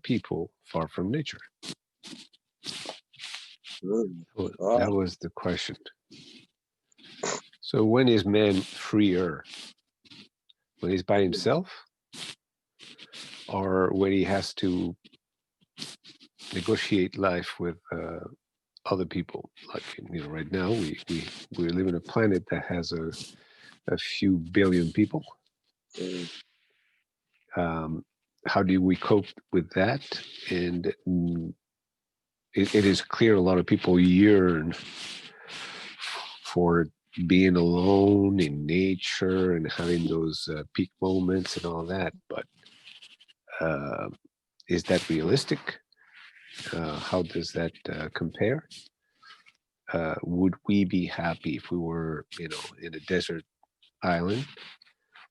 people, far from nature? Mm. Well, Oh, that was the question. So when is man freer? When he's by himself, or when he has to negotiate life with other people? Like, right now we live in a planet that has a few billion people. mm, How do we cope with that? And it is clear a lot of people yearn for being alone in nature and having those peak moments and all that. But uh, is that realistic? How does that compare? Would we be happy if we were, in a desert island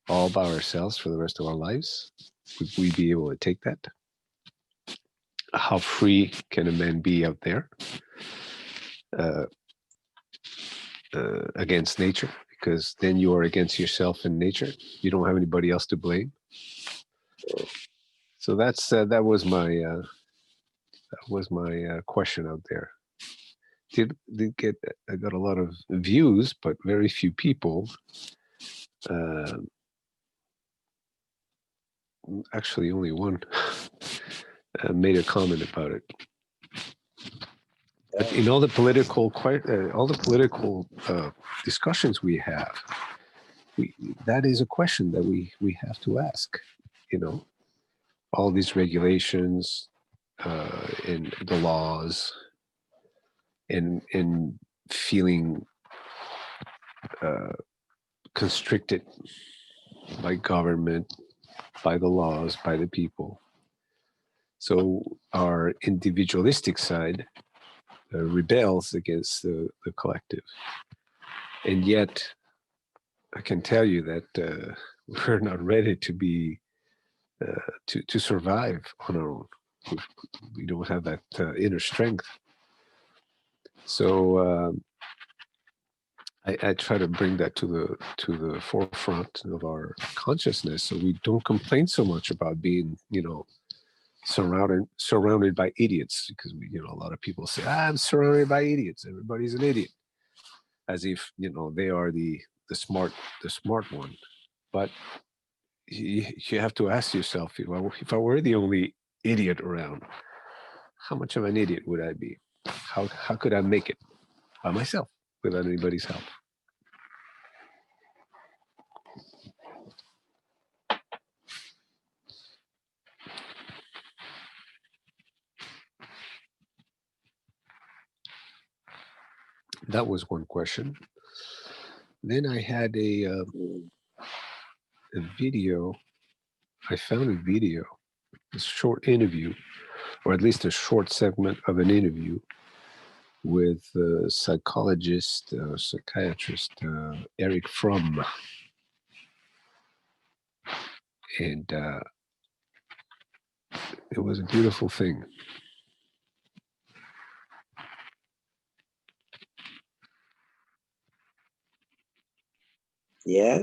all by ourselves for the rest of our lives? Would we be able to take that? How free can a man be out there uh, against nature? Because then you are against yourself and nature. You don't have anybody else to blame. So that was my question out there. Did get I got a lot of views, but very few people. Uh, Actually, only one made a comment about it. But in all the political discussions we have, that is a question that we have to ask. All these regulations and the laws, and feeling constricted by government, by the laws, by the people. So our individualistic side rebels against the collective. And yet, I can tell you that we're not ready to be to survive on our own. We don't have that inner strength. So I try to bring that to the forefront of our consciousness, so we don't complain so much about being, surrounded by idiots. Because a lot of people say, I'm surrounded by idiots. Everybody's an idiot, as if they are the smart one. But you have to ask yourself, if I were the only idiot around, how much of an idiot would I be? How could I make it by myself without anybody's help? That was one question. Then I had a video. I found a video, a short interview, or at least a short segment of an interview with psychiatrist Eric Fromm. And it was a beautiful thing. yeah.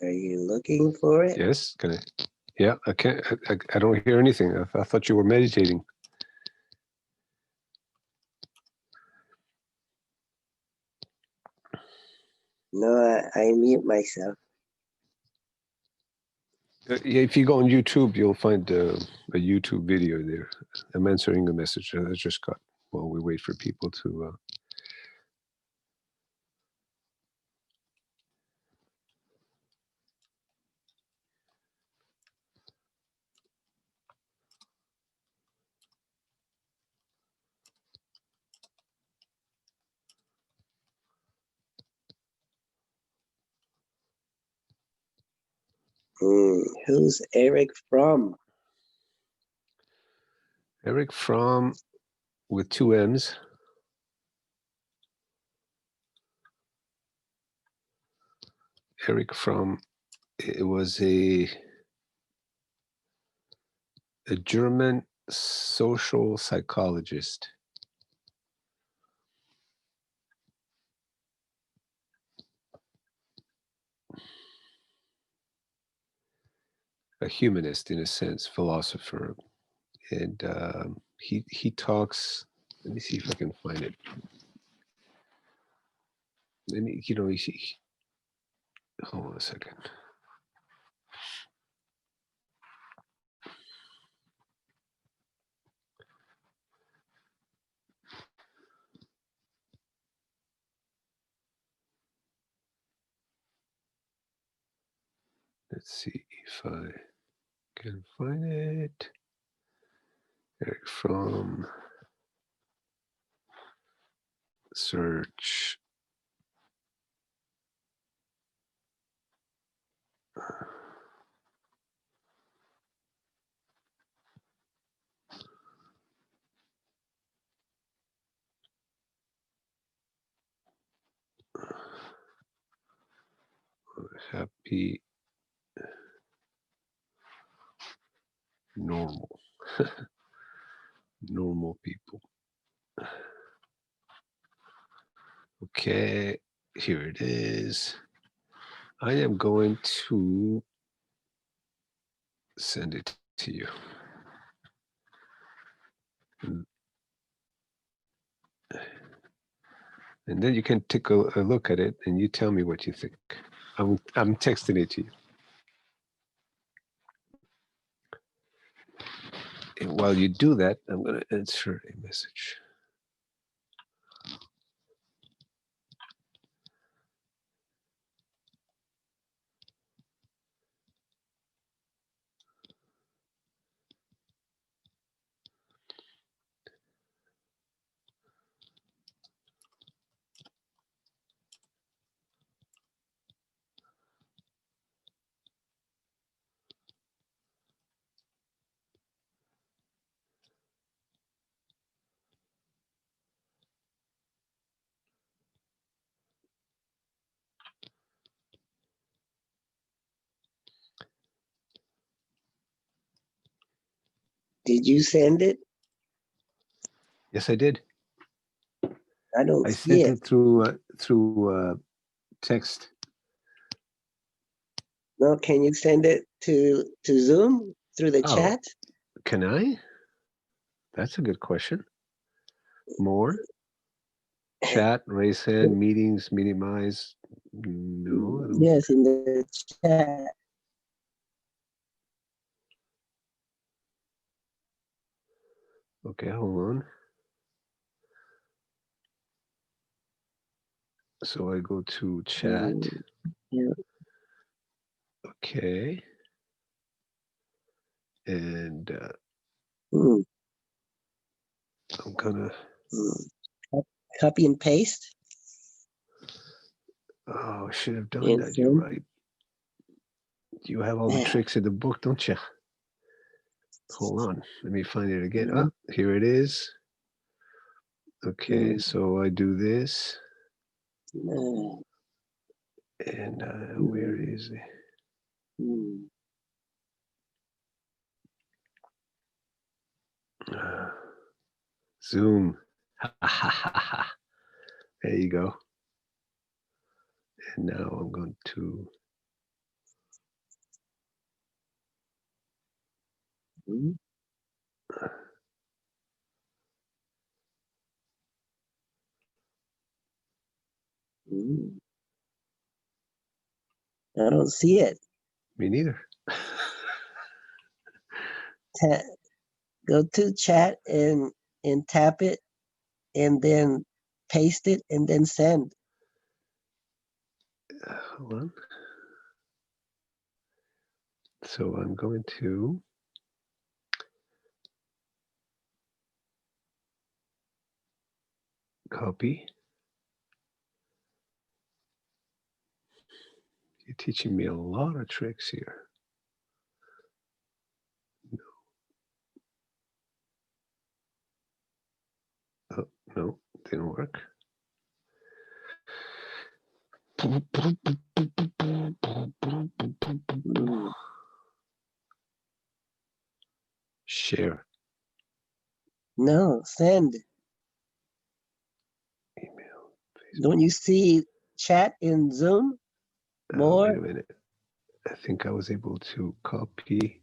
Are you looking for it? Yes, can I? Yeah, I can't. I don't hear anything. I thought you were meditating. No, I mute myself. Yeah, if you go on YouTube, you'll find a YouTube video there. I'm answering a message that I just got while we wait for people to. Who's Eric from? Eric Fromm with two M's. Eric Fromm, it was a German social psychologist. A humanist in a sense, philosopher, and he talks. Let me see if I can find it. And hold on a second. Let's see if I can find it. Eric Fromm. Search. Happy normal. Normal people. Okay, here it is. I am going to send it to you. And then you can take a look at it and you tell me what you think. I'm texting it to you. And while you do that, I'm going to insert a message. Did you send it? Yes, I did. I don't I see sent it. it through text. No, can you send it to Zoom through the chat? Can I? That's a good question. More? Chat, raise hand, meetings, minimize. No. Yes, in the chat. Okay, hold on. So I go to chat. Yeah. Okay. And Mm. I'm gonna. Copy and paste. Oh, I should have done And that. You're right. You have all the tricks in the book, don't you? Hold on. Let me find it again. Oh, here it is. Okay, so I do this. And where is it? Zoom. There you go. And now I'm going to. I don't see it. Me neither. Go to chat and tap it and then paste it and then send. Hold on. So I'm going to copy. You're teaching me a lot of tricks here. No, didn't work. Share. No, send. Email. Don't you see chat in Zoom? More? Wait a minute. I think I was able to copy.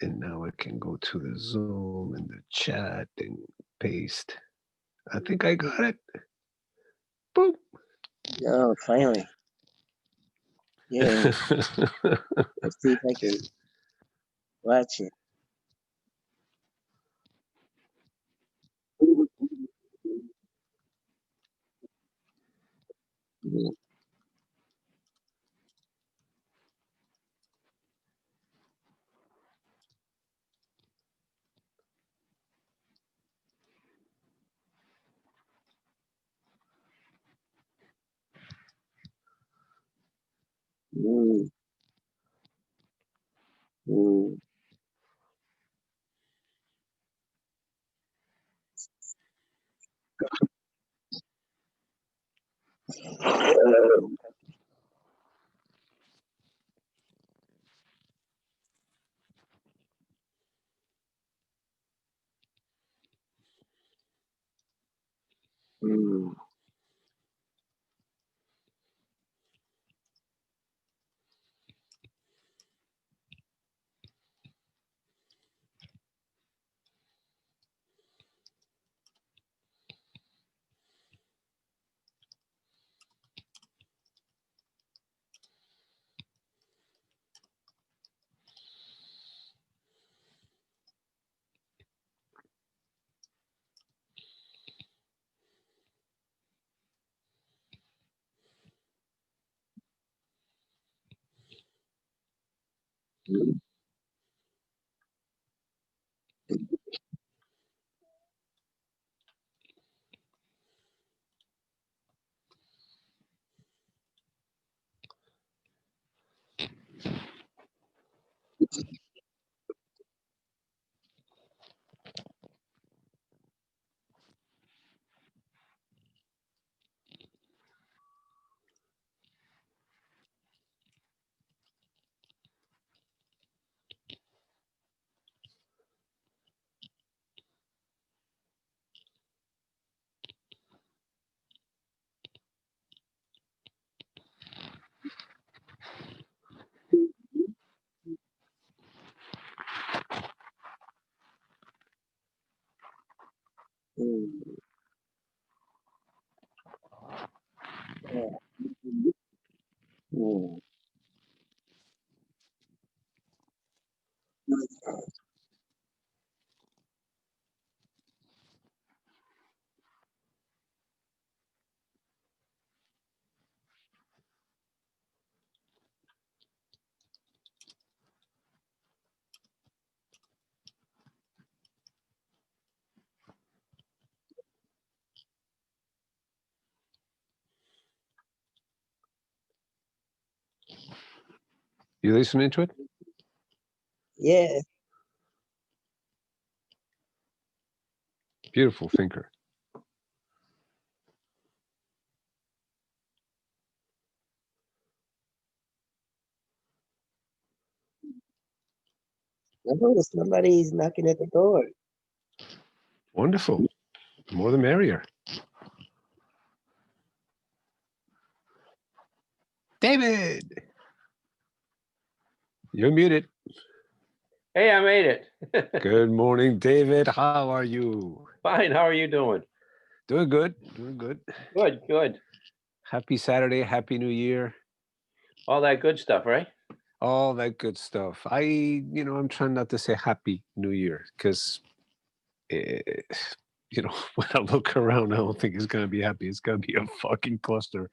And now I can go to the Zoom and the chat and paste. I think I got it. Boom. Oh, finally. Yeah. Let's see if I can watch it. Mm, mm. Mm. Mm. Yeah. Mm. You listening to it? Yeah. Beautiful thinker. I noticed somebody's knocking at the door. Wonderful. More the merrier. David, you're muted. Hey, I made it. Good morning, David. How are you? Fine. How are you doing? Doing good. Doing good. Good, good. Happy Saturday. Happy New Year. All that good stuff, right? All that good stuff. I'm trying not to say Happy New Year because, when I look around, I don't think it's going to be happy. It's going to be a fucking cluster.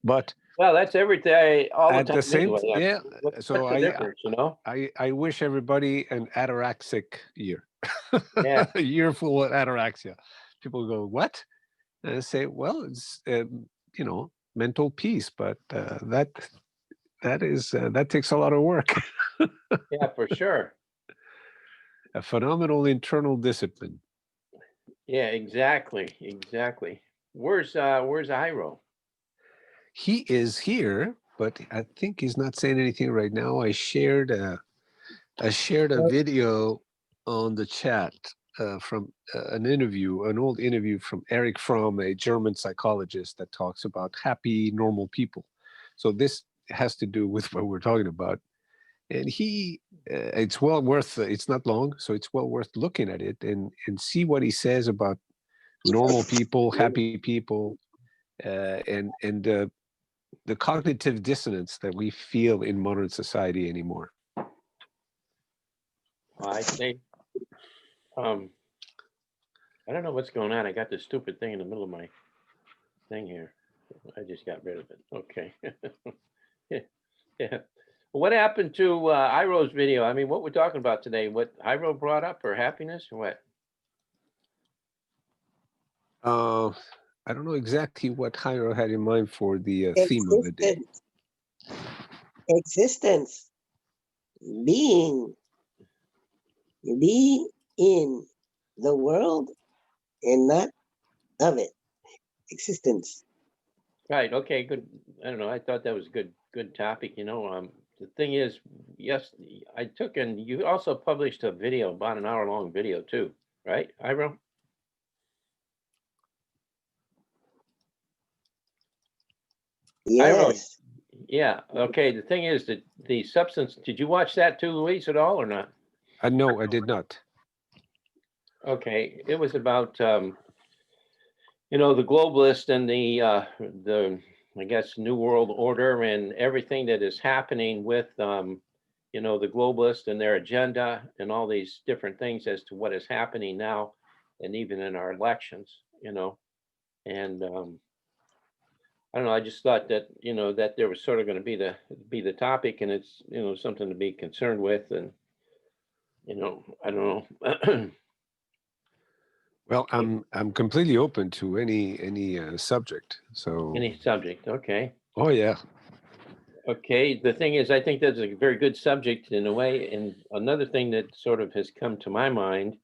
But Well, that's every day, all the at time. the same, anyway. yeah. What's So the difference, you know? I wish everybody an ataraxic year. Yeah. A year full of ataraxia. People go, what? And I say, well, it's mental peace, but that takes a lot of work. Yeah, for sure. A phenomenal internal discipline. Yeah, exactly, exactly. Where's Jairo? He is here, but I think he's not saying anything right now. I shared a Well, video on the chat from an old interview from Eric Fromm, a German psychologist that talks about happy, normal people. So this has to do with what we're talking about. And it's well worth, it's not long, so it's well worth looking at it and see what he says about normal people, happy people, and the cognitive dissonance that we feel in modern society anymore. I think, um, I don't know what's going on. I got this stupid thing in the middle of my thing here. I just got rid of it. Okay. Yeah. Yeah. What happened to Iro's video? I mean, what we're talking about today, what Iro brought up, or happiness, or what? Uh, I don't know exactly what Jairo had in mind for the theme of the day. existence, existence, being, be in the world and not of it. Existence. Right. Okay. Good. I don't know. I thought that was good topic. The thing is, yes, I took and you also published a video, about an hour-long video too, right, Iro? Iro, Yes. yeah. Okay. The thing is that the substance. Did you watch that too, Luis, at all, or not? No, I did not. Okay. It was about the globalist and the I guess new world order and everything that is happening with the globalists and their agenda and all these different things as to what is happening now and even in our elections. And I don't know, I just thought that that there was sort of going to be the topic, and it's something to be concerned with. And I don't know. Well, I'm completely open to any subject. So, Any subject. Okay. oh yeah, Okay, the thing is, I think that's a very good subject in a way. And another thing that sort of has come to my mind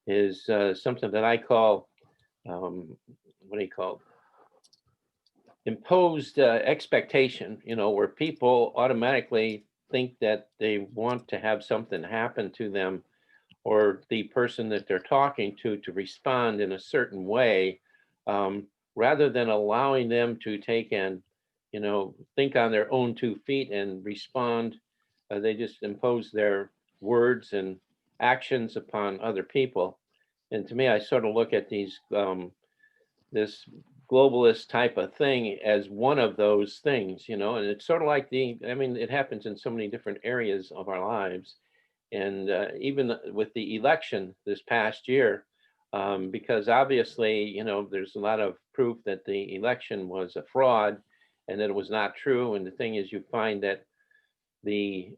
is something that I call, what do you call, imposed expectation, where people automatically think that they want to have something happen to them or the person that they're talking to respond in a certain way, um, rather than allowing them to take and think on their own 2 feet and respond. They just impose their words and actions upon other people. And to me, I sort of look at this globalist type of thing as one of those things, and it's sort of like I mean, it happens in so many different areas of our lives. And even with the election this past year, because obviously, there's a lot of proof that the election was a fraud and that it was not true. And the thing is, you find that the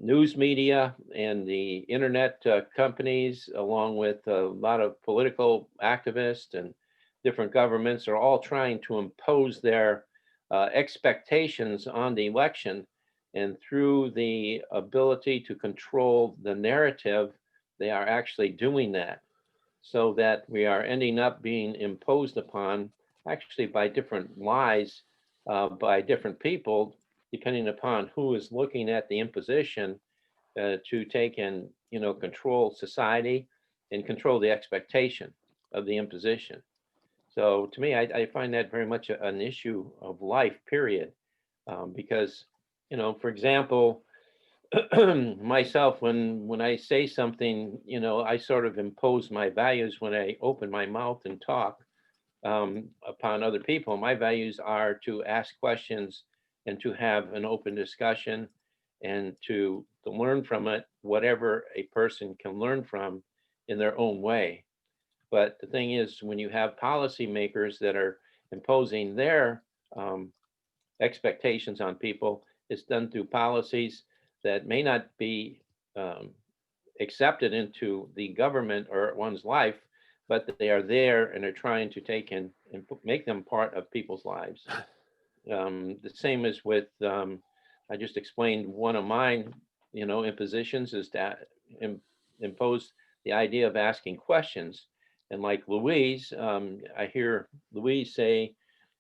news media and the internet companies, along with a lot of political activists and different governments, are all trying to impose their expectations on the election. And through the ability to control the narrative, they are actually doing that, so that we are ending up being imposed upon actually by different lies by different people, depending upon who is looking at the imposition to take and control society and control the expectation of the imposition. So to me, I find that very much an issue of life, period. Because, for example, myself, when I say something, I sort of impose my values when I open my mouth and talk upon other people. My values are to ask questions and to have an open discussion and to learn from it, whatever a person can learn from in their own way. But the thing is, when you have policymakers that are imposing their um, expectations on people, it's done through policies that may not be um, accepted into the government or one's life, but that they are there and are trying to take and make them part of people's lives. The same as with, I just explained one of mine, impositions is that impose the idea of asking questions. And like Louise, I hear Louise say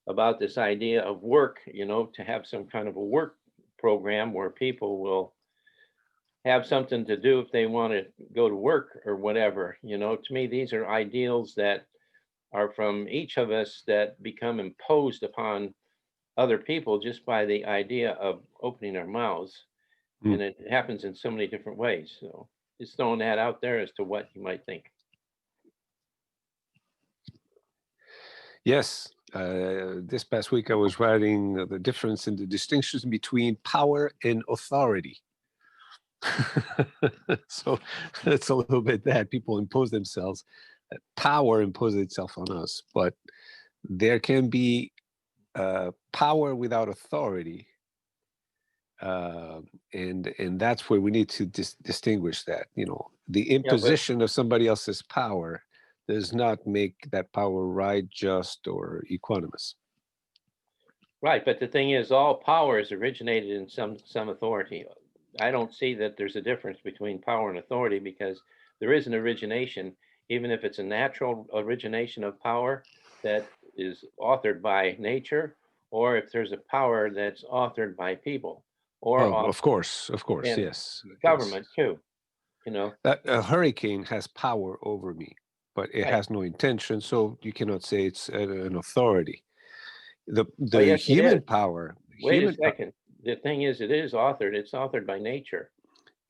about this idea of work, to have some kind of a work program where people will have something to do if they want to go to work or whatever. To me, these are ideals that are from each of us that become imposed upon other people just by the idea of opening our mouths. Mm. And it happens in so many different ways. So just throwing that out there as to what you might think. Yes. This past week, I was writing the difference in the distinctions between power and authority. So it's a little bit that people impose themselves, power imposes itself on us, but there can be power without authority. And that's where we need to distinguish that, the imposition of somebody else's power does not make that power right, just, or equanimous. Right, but the thing is, all power is originated in some authority. I don't see that there's a difference between power and authority, because there is an origination, even if it's a natural origination of power that is authored by nature, or if there's a power that's authored by people, or Of course, and yes. government too. A hurricane has power over me, but it Right. has no intention, so you cannot say it's an authority. The yes, human power. Wait a second. The thing is, it is authored. It's authored by nature.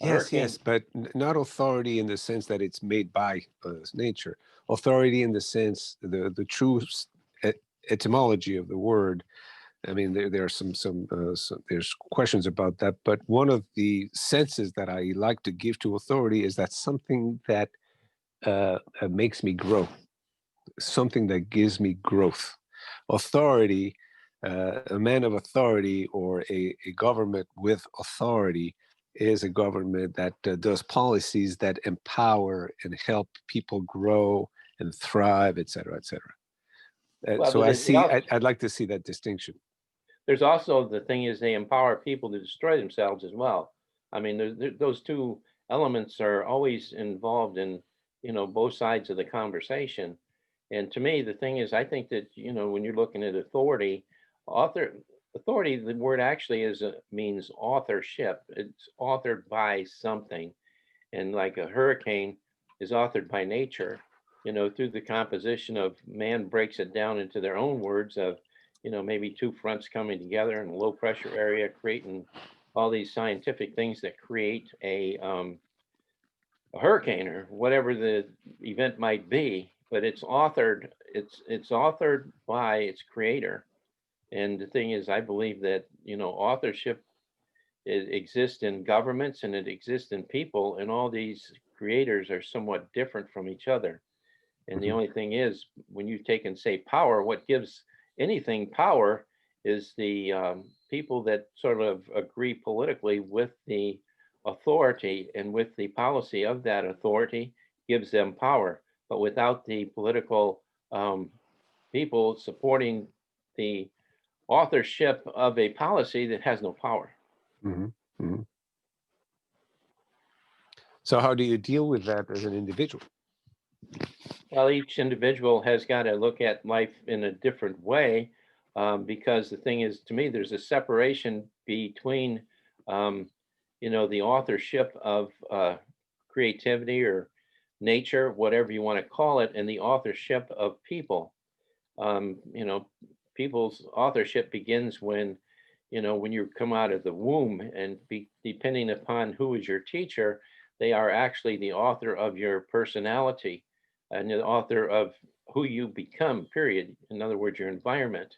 Yes, but not authority in the sense that it's made by nature. Authority in the sense, the true etymology of the word. I mean, there are some there's questions about that, but one of the senses that I like to give to authority is that something that makes me grow, something that gives me growth. Authority, a man of authority, or a government with authority, is a government that does policies that empower and help people grow and thrive, et cetera, et cetera. So I'd like to see that distinction. There's also, the thing is, they empower people to destroy themselves as well. I mean, those two elements are always involved in, both sides of the conversation. And to me, the thing is, I think that, when you're looking at authority, authority, the word actually means authorship. It's authored by something. And like a hurricane is authored by nature, through the composition of man breaks it down into their own words of, maybe two fronts coming together in a low pressure area, creating all these scientific things that create a hurricane or whatever the event might be. But it's authored by its creator. And the thing is, I believe that, authorship, it exists in governments and it exists in people, and all these creators are somewhat different from each other. And the only thing is, when you take and say power, what gives anything power is the people that sort of agree politically with the authority and with the policy of that authority gives them power. But without the political people supporting the authorship of a policy, that has no power. Mm-hmm. Mm-hmm. So how do you deal with that as an individual? Well, each individual has got to look at life in a different way, because the thing is, to me, there's a separation between, the authorship of creativity or nature, whatever you want to call it, and the authorship of people. People's authorship begins when you come out of the womb, and depending upon who is your teacher, they are actually the author of your personality and the author of who you become, period. In other words, your environment.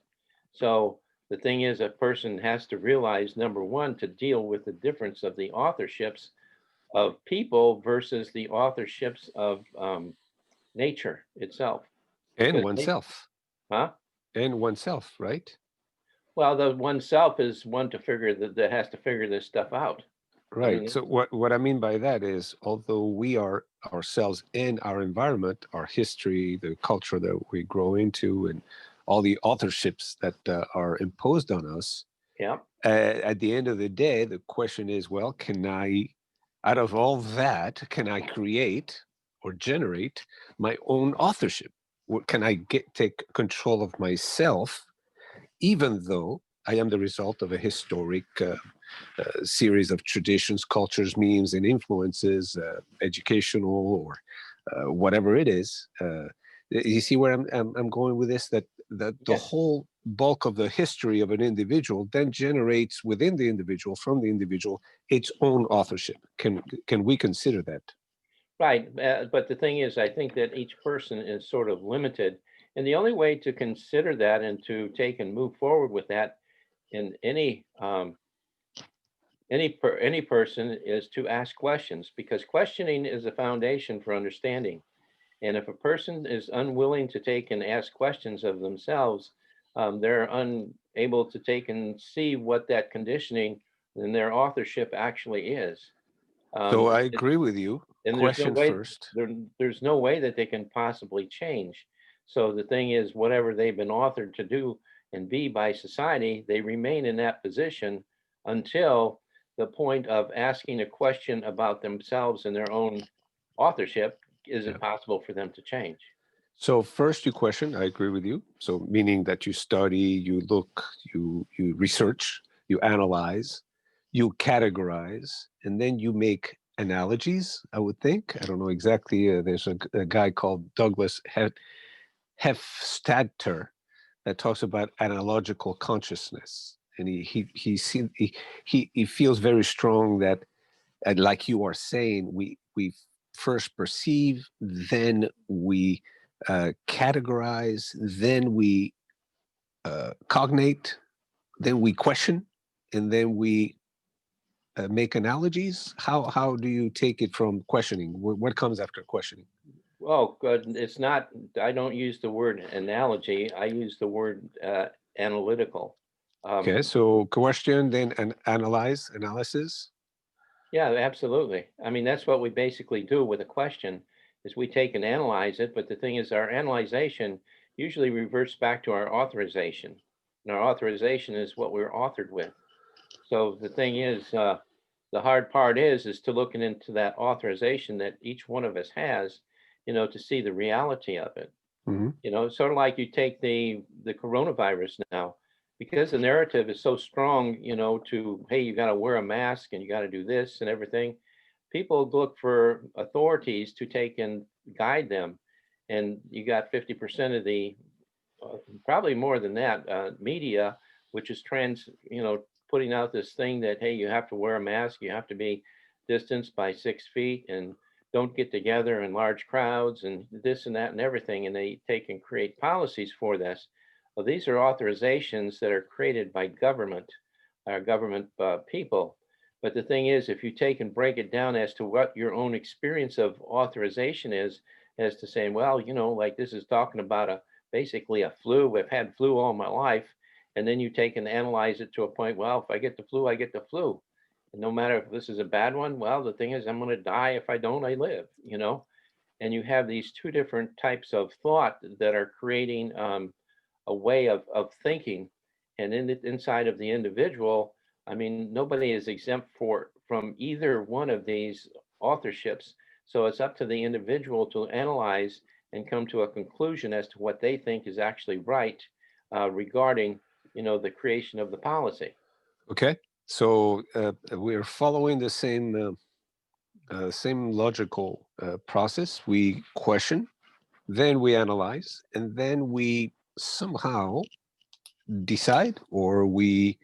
So the thing is, a person has to realize, number one, to deal with the difference of the authorships of people versus the authorships of nature itself. And oneself. Huh? And oneself, right? Well, the oneself is one to figure that has to figure this stuff out. Right. I mean, so what I mean by that is, although we are ourselves in our environment, our history, the culture that we grow into, and all the authorships that are imposed on us, yeah. At the end of the day, the question is, well, can I, out of all that, can I create or generate my own authorship? Can I take control of myself, even though I am the result of a historic series of traditions, cultures, memes, and influences, educational or whatever it is? You see where I'm going with this? That the Yes. whole bulk of the history of an individual then generates within the individual, from the individual, its own authorship. Can we consider that? Right, but the thing is, I think that each person is sort of limited, and the only way to consider that and to take and move forward with that in any person is to ask questions, because questioning is a foundation for understanding. And if a person is unwilling to take and ask questions of themselves, they're unable to take and see what that conditioning and their authorship actually is. So I It, agree with you. and there's no Question way first. there's no way that they can possibly change. So the thing is, whatever they've been authored to do and be by society, they remain in that position until the point of asking a question about themselves and their own authorship. Is Yeah. it possible for them to change? So first you question, I agree with you. So meaning that you study, you look, you research, you analyze, you categorize, and then you make analogies, I would think. I don't know exactly. There's a guy called Douglas Hofstadter that talks about analogical consciousness. And he feels very strong that, and like you are saying, we first perceive, then we categorize, then we cognate, then we question, and then we make analogies. How do you take it from questioning? What comes after questioning? Well, good. It's not. I don't use the word analogy. I use the word analytical. Okay, so question, then an analysis. Yeah, absolutely. I mean, that's what we basically do with a question is we take and analyze it. But the thing is, our analyzation usually reverts back to our authorization. And our authorization is what we're authored with. So the thing is, the hard part is to looking into that authorization that each one of us has, to see the reality of it. Mm-hmm. Sort of like you take the coronavirus now, because the narrative is so strong, to, hey, you got to wear a mask and you got to do this and everything. People look for authorities to take and guide them. And you got 50% of the, probably more than that, media, which is putting out this thing that, hey, you have to wear a mask, you have to be distanced by 6 feet, and don't get together in large crowds and this and that and everything. And they take and create policies for this. Well, these are authorizations that are created by government people. But the thing is, if you take and break it down as to what your own experience of authorization is, as to saying, well, like this is talking about basically a flu. I've had flu all my life. And then you take and analyze it to a point, well, if I get the flu, I get the flu. And no matter if this is a bad one, well, the thing is, I'm going to die. If I don't, I live. And you have these two different types of thought that are creating a way of thinking. And inside of the individual, I mean, nobody is exempt from either one of these authorships. So it's up to the individual to analyze and come to a conclusion as to what they think is actually right regarding, the creation of the policy. Okay, so we're following the same logical process. We question, then we analyze, and then we somehow decide, or we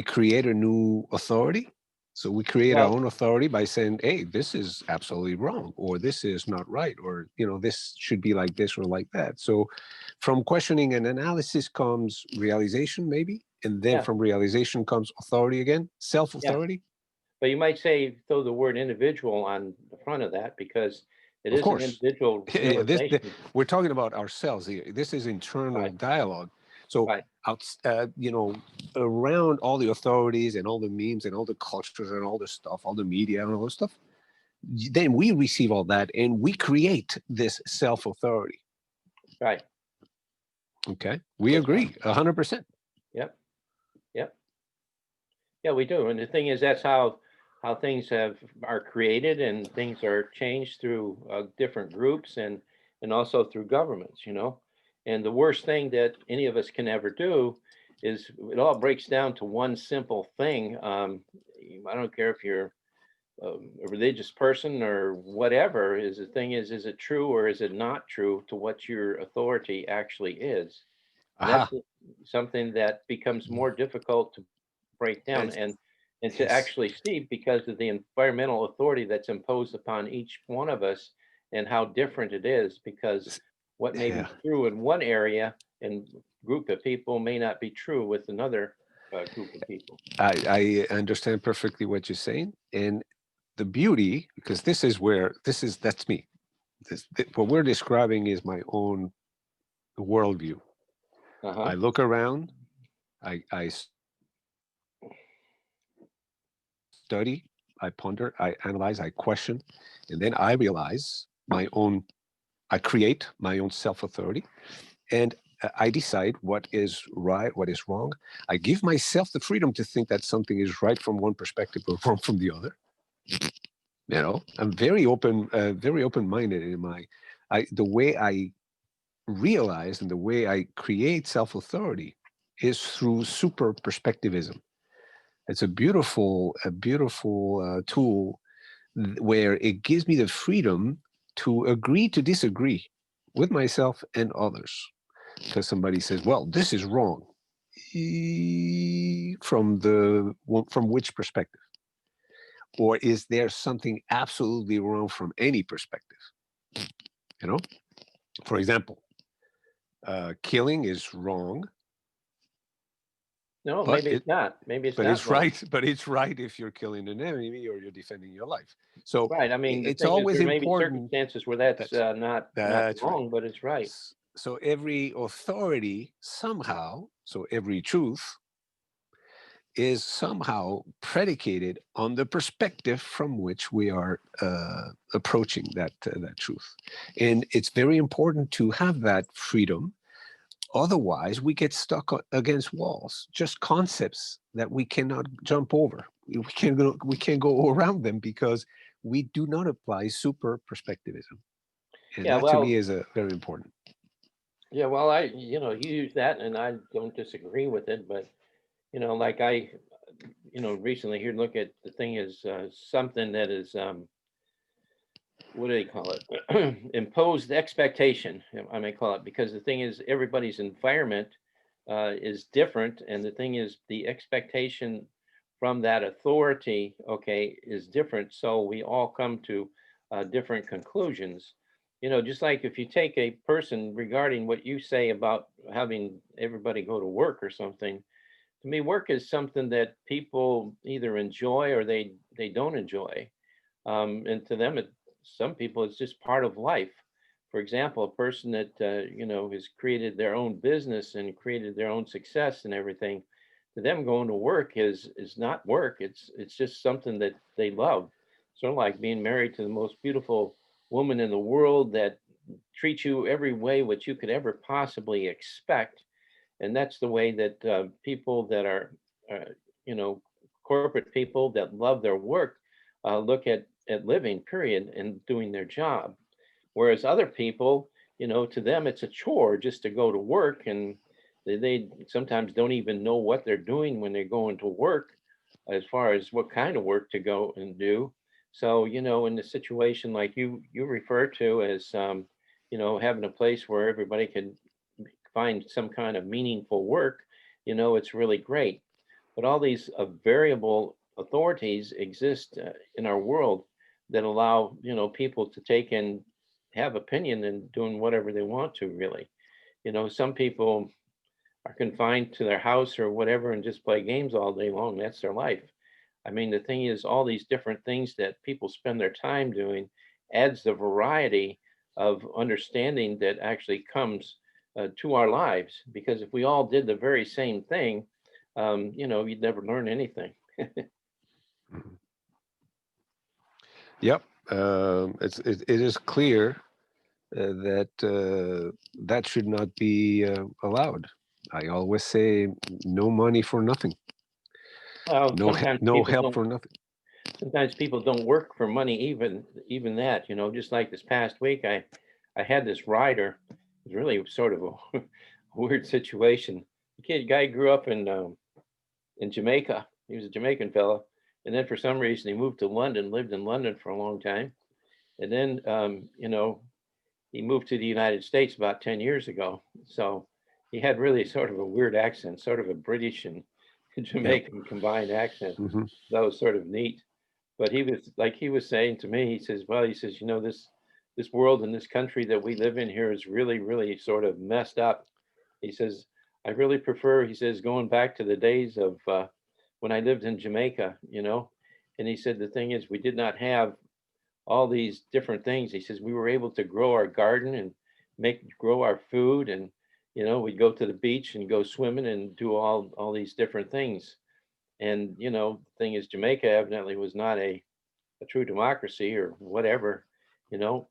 create a new authority. So we create our Well, own authority by saying, hey, this is absolutely wrong, or this is not right, or this should be like this or like that. So from questioning and analysis comes realization, maybe, and then yeah, from realization comes authority again, yeah. self-authority. But you might say throw the word individual on the front of that because it Of is an course. individual Yeah, realization. we're talking about ourselves here. This is internal Right, dialogue. So right. out, around all the authorities and all the memes and all the cultures and all the stuff, all the media and all this stuff, then we receive all that and we create this self-authority. Right. Okay, we That's right. agree 100%. Yep. Yep. Yeah, we do. And the thing is, that's how how things are created and things are changed through different groups and also through governments, you know. And the worst thing that any of us can ever do is it all breaks down to one simple thing. I don't care if you're a religious person or whatever. Is the thing is it true or is it not true to what your authority actually is? And that's Aha. something that becomes more difficult to break down Yes. and to Yes. actually see because of the environmental authority that's imposed upon each one of us and how different it is because what may be Yeah. true in one area and group of people may not be true with another group of people. I understand perfectly what you're saying. And the beauty, because that's me. What we're describing is my own worldview. Uh-huh. I look around, I study, I ponder, I analyze, I question, and then I realize I create my own self authority, and I decide what is right, what is wrong. I give myself the freedom to think that something is right from one perspective or wrong from the other. I'm very open minded in the way I realize and the way I create self authority is through super perspectivism. It's a beautiful tool where it gives me the freedom to agree to disagree with myself and others. Because somebody says, "Well, this is wrong," from which perspective, or is there something absolutely wrong from any perspective? You know, for example, killing is wrong, No, but maybe it's not. Maybe it's but not it's wrong. right. But it's right if you're killing an enemy or you're defending your life. So Right. I mean, the it's thing is, always there may be important. circumstances where that's That's not that's right. wrong, but it's right. So every authority somehow, so every truth is somehow predicated on the perspective from which we are approaching that truth, and it's very important to have that freedom. Otherwise, we get stuck against walls, just concepts that we cannot jump over. We can't go around them because we do not apply super perspectivism, and Yeah. that to me Well, is a very important. yeah. Well, you use that, and I don't disagree with it, but like recently here, look at the thing is something that is what do they call it? Imposed expectation, I may call it, because the thing is, everybody's environment is different, and the thing is, the expectation from that authority, okay, is different. So we all come to different conclusions. Just like if you take a person regarding what you say about having everybody go to work or something, to me, work is something that people either enjoy or they don't enjoy. And to them, some people, it's just part of life. For example, a person that has created their own business and created their own success and everything, to them, going to work is not work. It's just something that they love. Sort of like being married to the most beautiful woman in the world that treats you every way what you could ever possibly expect. And that's the way that people that are, uh, you know, corporate people that love their work look at living, period, and doing their job. Whereas other people, to them it's a chore just to go to work, and they sometimes don't even know what they're doing when they're going to work, as far as what kind of work to go and do. So, in the situation like you refer to as, having a place where everybody can find some kind of meaningful work, it's really great. But all these variable authorities exist in our world that allow, people to take and have opinion and doing whatever they want to, really. Some people are confined to their house or whatever and just play games all day long. That's their life. I mean, the thing is, all these different things that people spend their time doing adds the variety of understanding that actually comes to our lives. Because if we all did the very same thing, you'd never learn anything. Mhm. Yep. It is clear that should not be allowed. I always say, no money for nothing, Well, no sometimes no people help don't. for nothing. sometimes people don't work for money, even that, just like this past week, I had this rider. It was really sort of a weird situation. The guy grew up in Jamaica. He was a Jamaican fella. And then for some reason he moved to London, lived in London for a long time. And then, he moved to the United States about 10 years ago. So he had really sort of a weird accent, sort of a British and Jamaican combined accent. Hmm. That was sort of neat. But he was saying to me, he says, well, this world and this country that we live in here is really, really sort of messed up. He says, I really prefer, he says, going back to the days of when I lived in Jamaica. And he said, the thing is, we did not have all these different things. He says, we were able to grow our garden and grow our food. And, we'd go to the beach and go swimming and do all these different things. And, the thing is, Jamaica evidently was not a true democracy or whatever, you know.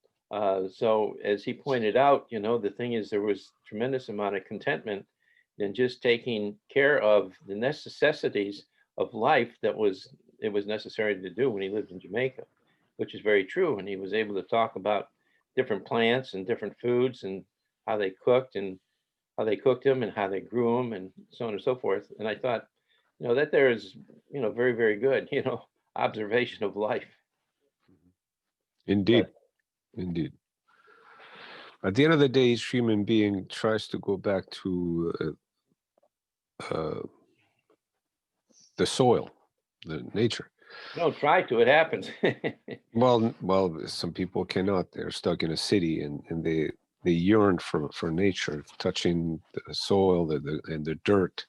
So as he pointed out, the thing is, there was tremendous amount of contentment in just taking care of the necessities of life it was necessary to do when he lived in Jamaica, which is very true. And he was able to talk about different plants and different foods and how they cooked and how they cooked them and how they grew them and so on and so forth. And I thought, that there is, very, very good, observation of life. Indeed, But indeed. At the end of the day, each human being tries to go back to the soil, the nature. don't try to, it happens. Well, some people cannot. They're stuck in a city, and they yearn for nature, touching the soil, and the dirt,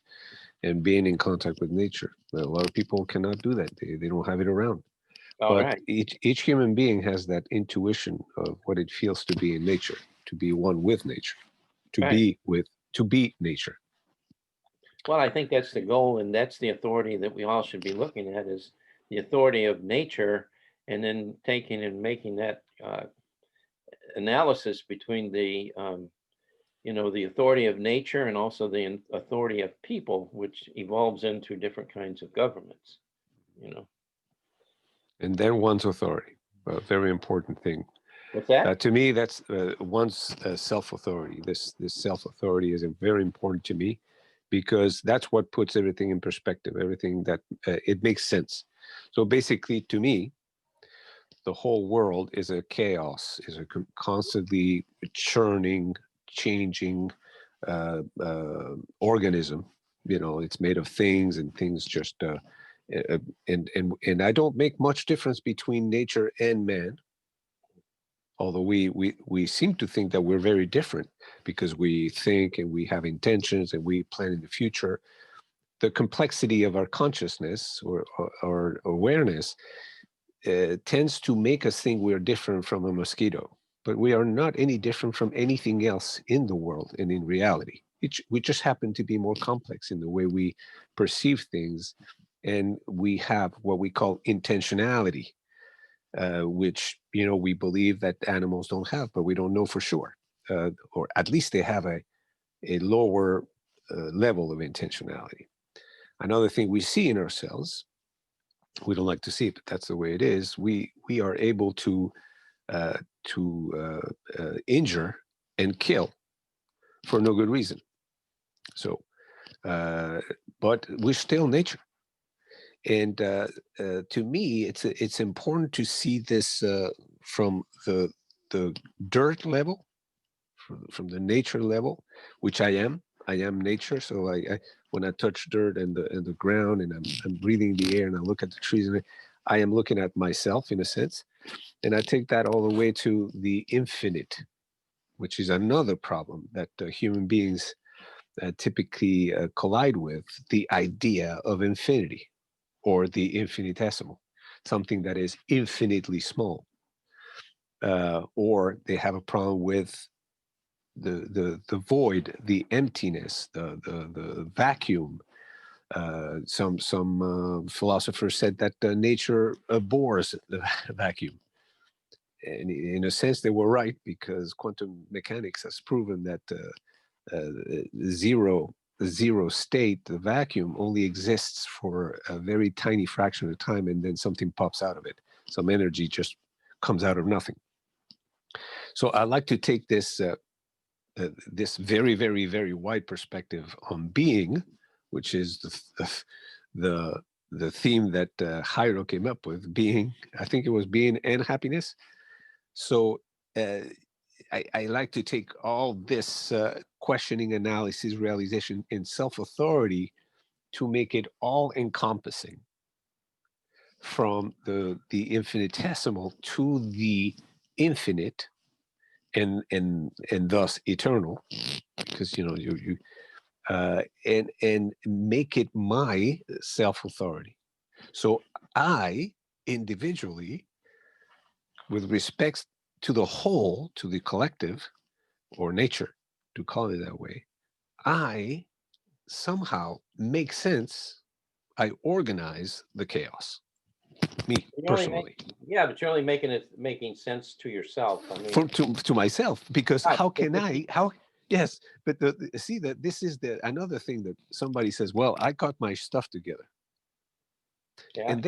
and being in contact with nature. But a lot of people cannot do that. They don't have it around. All But right. each human being has that intuition of what it feels to be in nature, to be one with nature, to Right. be nature. Well, I think that's the goal, and that's the authority that we all should be looking at, is the authority of nature, and then taking and making that analysis between the authority of nature and also the authority of people, which evolves into different kinds of governments. And then one's authority, a very important thing. What's that? To me, that's one's self-authority. This self-authority is very important to me, because that's what puts everything in perspective. Everything that it makes sense. So basically, to me, the whole world is a chaos, is a constantly churning, changing organism. It's made of things, and things just and I don't make much difference between nature and man. Although we seem to think that we're very different, because we think and we have intentions and we plan in the future. The complexity of our consciousness or awareness tends to make us think we're different from a mosquito, but we are not any different from anything else in the world and in reality. We just happen to be more complex in the way we perceive things, and we have what we call intentionality, which we believe that animals don't have, but we don't know for sure, or at least they have a lower level of intentionality. Another thing we see in ourselves, we don't like to see it, but that's the way it is. We are able to injure and kill for no good reason. So, but we're still nature. And to me, it's important to see this from the dirt level, from the nature level, which I am. I am nature. So I when I touch dirt and the ground, and I'm breathing the air, and I look at the trees, and I am looking at myself in a sense, and I take that all the way to the infinite, which is another problem that human beings typically collide with: the idea of infinity, or the infinitesimal, something that is infinitely small. Or they have a problem with the void, the emptiness, the vacuum. Some philosophers said that nature abhors the vacuum. And in a sense, they were right, because quantum mechanics has proven that zero zero state, the vacuum only exists for a very tiny fraction of time, and then something pops out of it. Some energy just comes out of nothing. So I like to take this this very, very, very wide perspective on being, which is the theme that Jairo came up with. Being, I think it was being and happiness. So I like to take all this questioning, analysis, realization, and self-authority to make it all encompassing, from the infinitesimal to the infinite, and thus eternal, because you and make it my self-authority. So I individually, with respect to the whole, to the collective or nature, to call it that way, I somehow make sense. I organize the chaos, me You're only personally, yeah, but you're only making sense to yourself. I mean, to myself, because right, how but can the I, people, how, yes, but see that this is the another thing that somebody says, well, I got my stuff together, yeah. and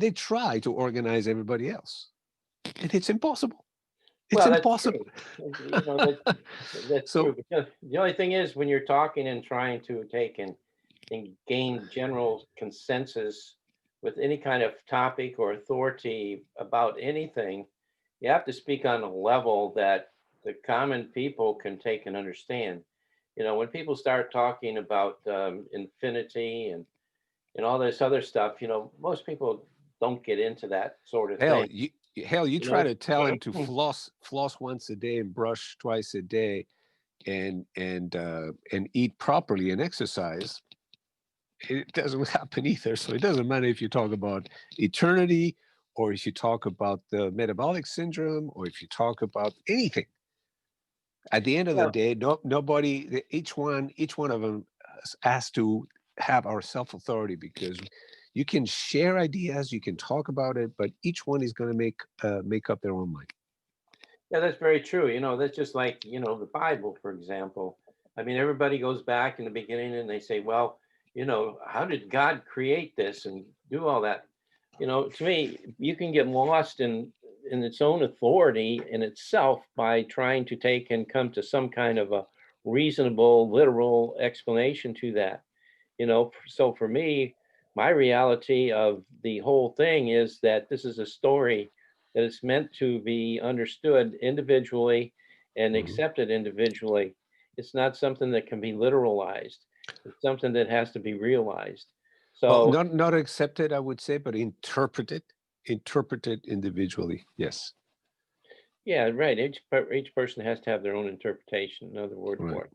they try to organize everybody else, and it's impossible. It's Well, that's impossible. true. You know, that's true. So Because the only thing is, when you're talking and trying to take and gain general consensus with any kind of topic or authority about anything, you have to speak on a level that the common people can take and understand. You know, when people start talking about infinity and all this other stuff, you know, most people don't get into that sort of hell, thing. you You try know, to tell him to floss once a day and brush twice a day, and eat properly and exercise. It doesn't happen either. So it doesn't matter if you talk about eternity, or if you talk about the metabolic syndrome, or if you talk about anything. At the end of the yeah, day, nobody, each one of them has to have our self-authority, because you can share ideas, you can talk about it, but each one is going to make up their own mind. yeah, that's very true. You know, that's just like, you know, the Bible, for example. I mean, everybody goes back in the beginning and they say, well, you know, how did God create this and do all that? You know, to me, you can get lost in its own authority in itself by trying to take and come to some kind of a reasonable, literal explanation to that. You know, so for me, my reality of the whole thing is that this is a story that is meant to be understood individually and Mhm. accepted individually. It's not something that can be literalized. It's something that has to be realized. Well, So not accepted, I would say, but interpreted individually. Yes, yeah, right. Each person has to have their own interpretation, another word right. for it.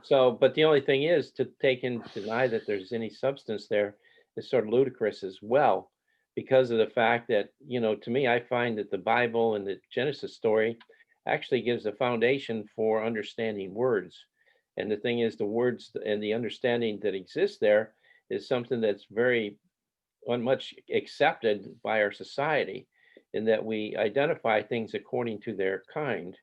So, but the only thing is, to take and deny that there's any substance there is sort of ludicrous as well, because of the fact that, you know, to me, I find that the Bible and the Genesis story actually gives a foundation for understanding words. And the thing is, the words and the understanding that exists there is something that's very much accepted by our society, in that we identify things according to their kind.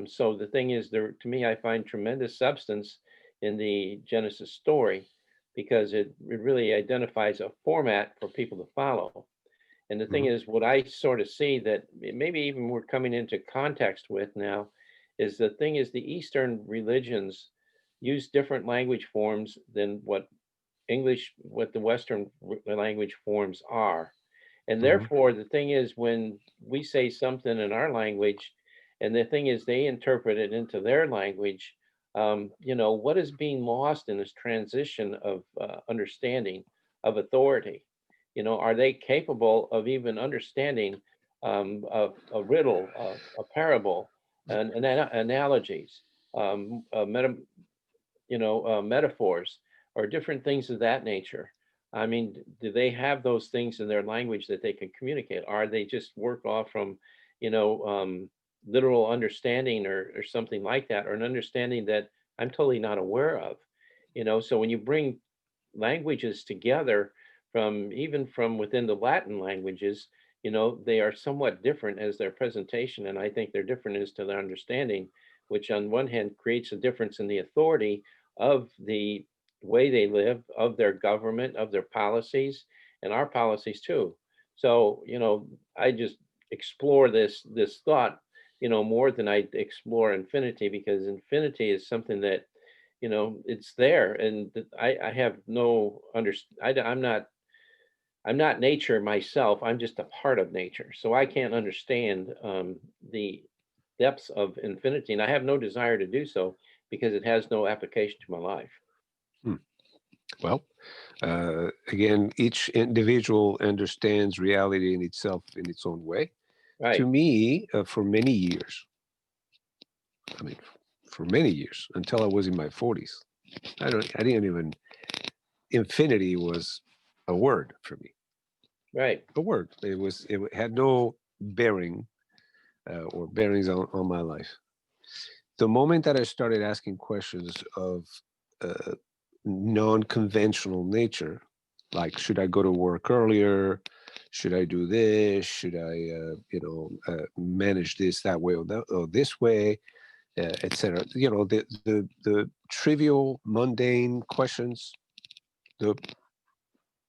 So the thing is, there, to me, I find tremendous substance in the Genesis story, because it really identifies a format for people to follow. And the thing Mhm. is, what I sort of see that maybe even we're coming into context with now is, the thing is, the Eastern religions use different language forms than what the Western language forms are. And Mhm. therefore, the thing is, when we say something in our language, and the thing is, they interpret it into their language, you know, what is being lost in this transition of understanding of authority? You know, are they capable of even understanding a riddle, a parable, and analogies, meta, metaphors, or different things of that nature? I mean, do they have those things in their language that they can communicate? Are they just work off from, you know, literal understanding, or something like that, or an understanding that I'm totally not aware of? You know, so when you bring languages together, from even from within the Latin languages, you know, they are somewhat different as their presentation, and I think they're different as to their understanding, which on one hand creates a difference in the authority of the way they live, of their government, of their policies, and our policies too. So, I just explore this thought, more than I explore infinity, because infinity is something that, it's there, and I have no I'm not nature myself. I'm just a part of nature. So I can't understand the depths of infinity. And I have no desire to do so because it has no application to my life. Well, again, each individual understands reality in itself in its own way. To Right. me, for many years, I mean, for many years, until I was in my 40s, I didn't even, infinity was a word for me. Right. A word. It had no bearing or bearings on my life. The moment that I started asking questions of uh, non-conventional nature, like should I go to work earlier? Should I do this? Should I, manage this that way or this way, etc. The trivial, mundane questions, the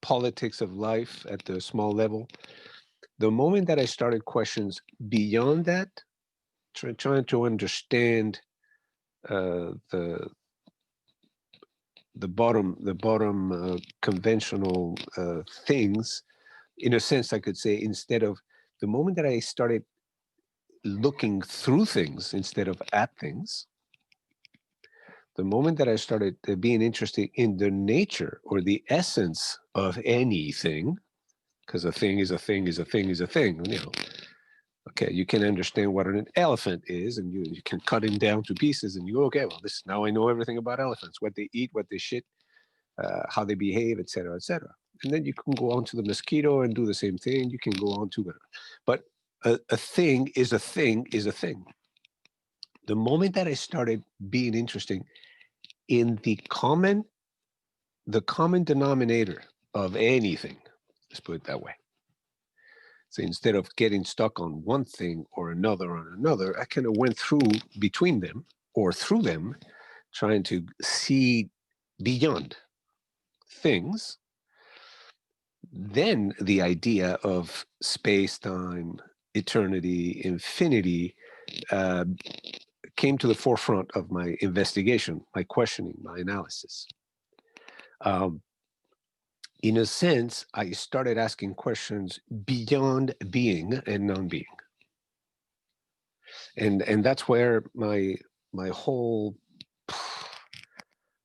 politics of life at the small level. The moment that I started questions beyond that, trying to understand the bottom conventional things, in a sense, I could say, instead of the moment that I started looking through things instead of at things, the moment that I started being interested in the nature or the essence of anything, because a thing is a thing is a thing is a thing, okay, you can understand what an elephant is, and you can cut him down to pieces, and you go, okay, well, this now I know everything about elephants, what they eat, what they shit, how they behave, et cetera, et cetera. And then you can go on to the mosquito and do the same thing. You can go on to it. But a thing is a thing is a thing. The moment that I started being interested in the common denominator of anything, let's put it that way. So instead of getting stuck on one thing or another, I kind of went between them or through them, trying to see beyond things. Then the idea of space, time, eternity, infinity came to the forefront of my investigation, my questioning, my analysis. In a sense, I started asking questions beyond being and non-being, and that's where my whole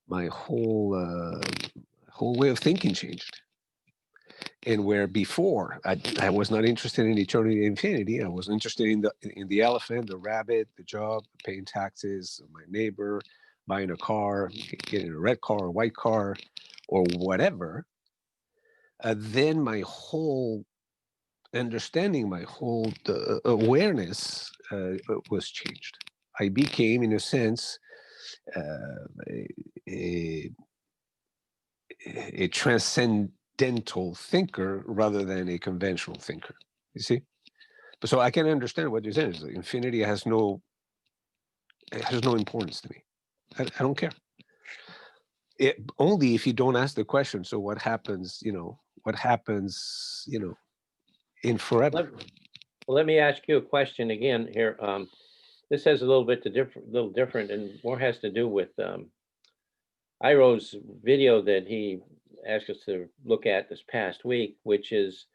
whole way of thinking changed. And where before I was not interested in eternity and infinity, I was interested in the elephant, the rabbit, the job, paying taxes, my neighbor, buying a car, getting a red car, a white car, or whatever. Then my whole understanding, my whole awareness was changed. I became, in a sense, a transcendental thinker rather than a conventional thinker. You see? So I can understand what you're saying. Is infinity has no importance to me. I don't care. Only if you don't ask the question. So what happens? What happens? In forever. Let me ask you a question again here. This has a little different, and more has to do with Jairo's video that he asked us to look at this past week, which is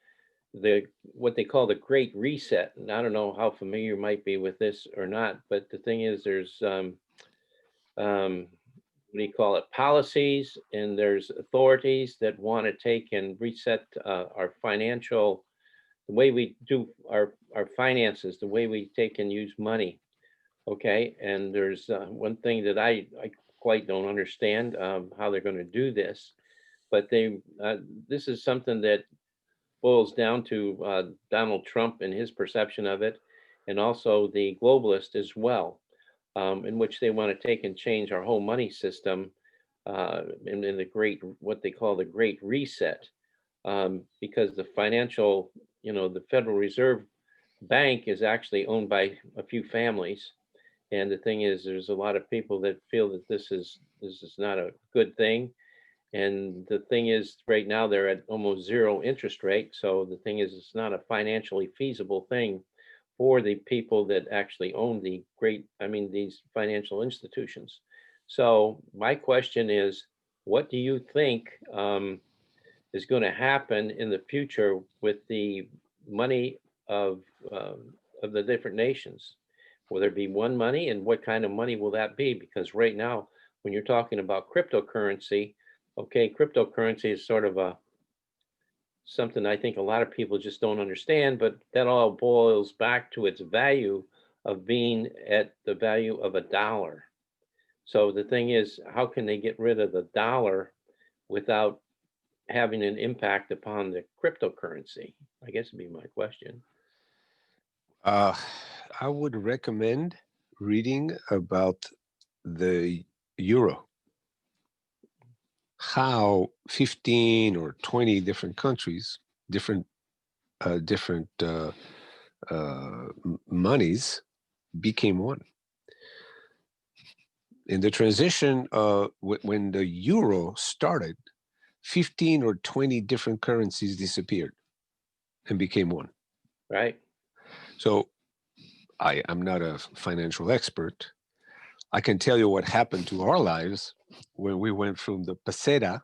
what they call the Great Reset. And I don't know how familiar you might be with this or not, but the thing is, there's what do you call it? Policies, and there's authorities that want to take and reset our financial, the way we do our finances, the way we take and use money. Okay, and there's one thing that I quite don't understand how they're going to do this, but this is something that boils down to Donald Trump and his perception of it, and also the globalist as well, in which they want to take and change our whole money system in what they call the Great Reset, because the financial, the Federal Reserve Bank is actually owned by a few families. And the thing is, there's a lot of people that feel that this is This is not a good thing. And the thing is, right now, they're at almost zero interest rate. So the thing is, it's not a financially feasible thing for the people that actually own these financial institutions. So my question is, what do you think is going to happen in the future with the money of the different nations? Will there be one money, and what kind of money will that be? Because right now, when you're talking about cryptocurrency, okay, cryptocurrency is sort of something I think a lot of people just don't understand, but that all boils back to its value of being at the value of a dollar. So the thing is, how can they get rid of the dollar without having an impact upon the cryptocurrency? I guess would be my question. Uh, I would recommend reading about the euro, how 15 or 20 different countries, different monies became one. In the transition, when the euro started, 15 or 20 different currencies disappeared and became one. Right. So I'm not a financial expert. I can tell you what happened to our lives when we went from the peseta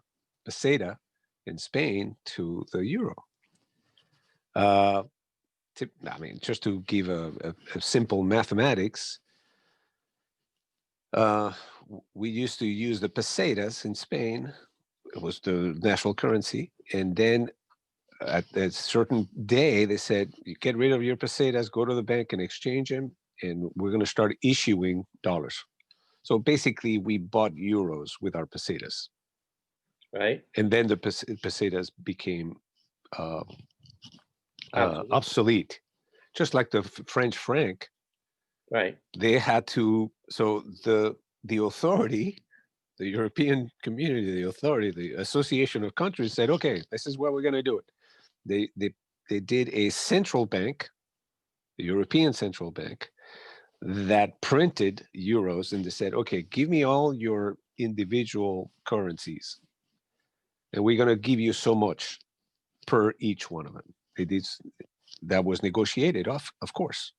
in Spain to the euro. Just to give a simple mathematics, we used to use the pesetas in Spain. It was the national currency. And then at a certain day, they said, you get rid of your pesetas, go to the bank and exchange them, and we're going to start issuing dollars. So basically, we bought euros with our pesetas. Right. And then the pesetas became obsolete, just like the French franc. Right. They had to, so the authority, the European community, the authority, the association of countries said, okay, this is where we're going to do it. They did a central bank, the European Central Bank, that printed euros, and they said, okay, give me all your individual currencies, and we're going to give you so much per each one of them. They did, that was negotiated, of course,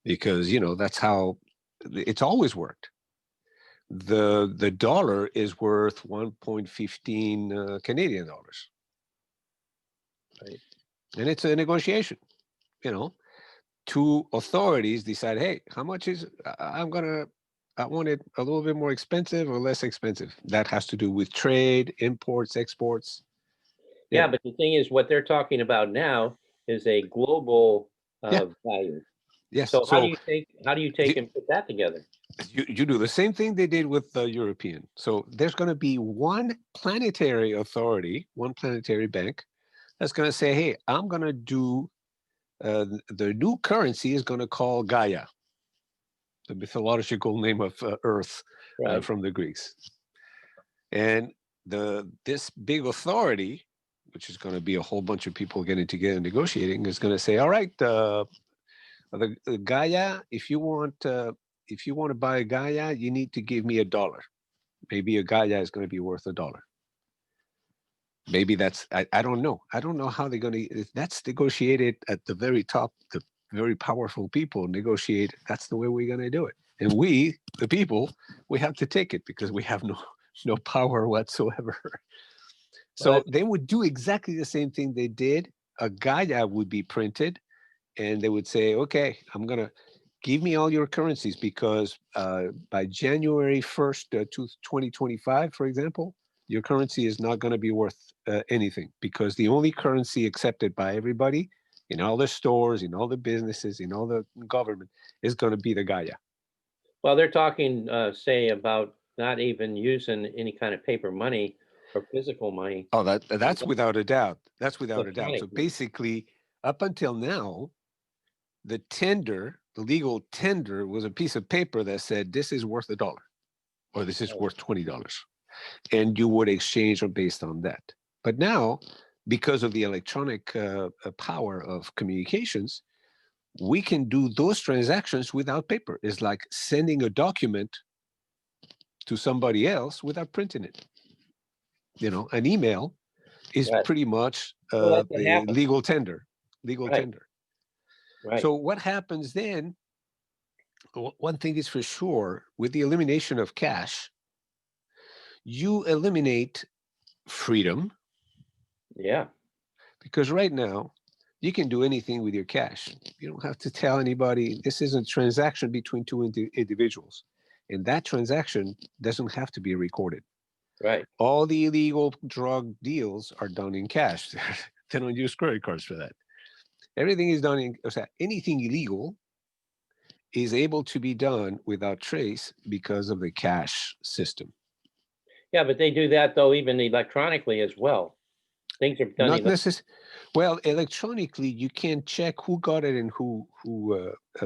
because that's how it's always worked. The dollar is worth 1.15 Canadian dollars. Right. And it's a negotiation. Two authorities decide, hey, how much is I want it a little bit more expensive or less expensive. That has to do with trade, imports, exports. Yeah, but the thing is, what they're talking about now is a global value. Yes. So how do you take and put that together? You do the same thing they did with the European. So there's going to be one planetary authority, one planetary bank that's going to say, hey, I'm going to do, the new currency is going to call Gaia, the mythological name of Earth, Right. from the Greeks. And this big authority, which is going to be a whole bunch of people getting together and negotiating, is going to say, all right, the Gaia, if you want to buy a Gaia, you need to give me $1. Maybe a Gaia is going to be worth $1. Maybe that's, I don't know. I don't know how they're going to, if that's negotiated at the very top, the very powerful people negotiate, that's the way we're going to do it. And we, the people, we have to take it because we have no power whatsoever. So they would do exactly the same thing they did. A Gaia would be printed, and they would say, okay, I'm going to give me all your currencies because by January 1st, 2025, for example, your currency is not going to be worth anything, because the only currency accepted by everybody in all the stores, in all the businesses, in all the government is going to be the Gaia. Well, they're talking, say, about not even using any kind of paper money or physical money. Oh, that's without a doubt. That's without a doubt. So Electronic. basically, up until now, the legal tender was a piece of paper that said this is worth $1 or this is worth $20, and you would exchange them based on that. But now, because of the electronic power of communications, we can do those transactions without paper. It's like sending a document to somebody else without printing it. An email is Right. pretty much Well, that's what a happens. legal tender. Legal Right. tender. Right. So what happens then? One thing is for sure: with the elimination of cash, you eliminate freedom, Yeah. because right now you can do anything with your cash. You don't have to tell anybody. This is a transaction between two individuals, and that transaction doesn't have to be recorded. Right. All the illegal drug deals are done in cash. They don't use credit cards for that. Everything is done in, anything illegal is able to be done without trace because of the cash system. Yeah, but they do that though, even electronically as well. Things are done. Not necessarily. Well, electronically, you can check who got it and who